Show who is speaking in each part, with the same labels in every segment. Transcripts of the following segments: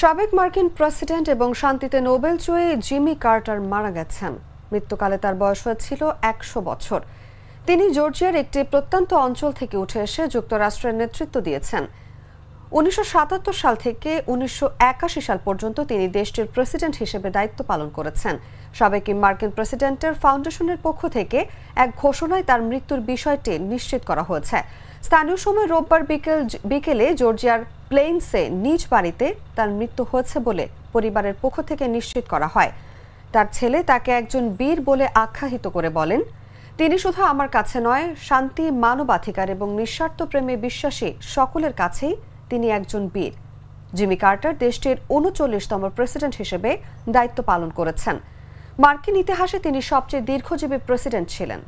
Speaker 1: সাবেক মার্কিন প্রেসিডেন্ট এবং শান্তিতে নোবেলজয়ী জিমি কার্টার মারা গেছেন। মৃত্যুকালে তার বয়স হয়েছিল 100 বছর। তিনি জর্জিয়ার একটি প্রত্যন্ত অঞ্চল থেকে উঠে এসে যুক্তরাষ্ট্রের নেতৃত্ব দিয়েছেন। 1977 সাল থেকে 1981 সাল পর্যন্ত তিনি দেশটির প্রেসিডেন্ট হিসেবে দায়িত্ব পালন করেছেন। সাবেক মার্কিন প্রেসিডেন্টের ফাউন্ডেশনের পক্ষ থেকে এক ঘোষণায় তার মৃত্যুর বিষয়টি নিশ্চিত করা হয়েছে। স্থানীয় সময় রোববার বিকেলে জর্জিয়ার প্লেইনসে নিজ বাড়িতে তার মৃত্যু হয়েছে বলে পরিবারের পক্ষ থেকে নিশ্চিত করা হয়। তার ছেলে তাকে একজন বীর বলে আখ্যায়িত করে বলেন, তিনি শুধু আমার কাছে নয়, শান্তি, মানবাধিকার এবং নিঃস্বার্থ প্রেমে বিশ্বাসী সকলের কাছেই তিনি একজন বীর। জিমি কার্টার দেশটির 39তম প্রেসিডেন্ট হিসেবে দায়িত্ব পালন করেছেন। মার্কিন ইতিহাসে তিনি সবচেয়ে দীর্ঘজীবী প্রেসিডেন্ট ছিলেন।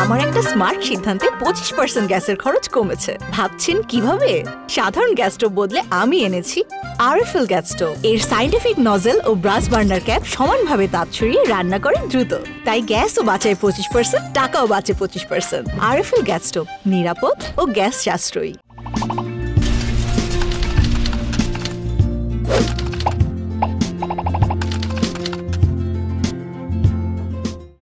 Speaker 2: আমার একটা স্মার্ট সিদ্ধান্তে 25% গ্যাসের খরচ কমেছে। ভাবছেন কিভাবে? সাধারণ গ্যাস স্টোভ বদলে আমি এনেছি আরএফএল গ্যাস স্টোভ। এর সাইন্টিফিক নজল ও ব্রাস বার্নার ক্যাপ সমানভাবে তাপ ছড়িয়ে রান্না করে দ্রুত। তাই গ্যাসও বাঁচায় 25%, টাকাও বাঁচে 25%। আরএফএল গ্যাস স্টোভ নিরাপদ ও গ্যাস সাশ্রয়ী।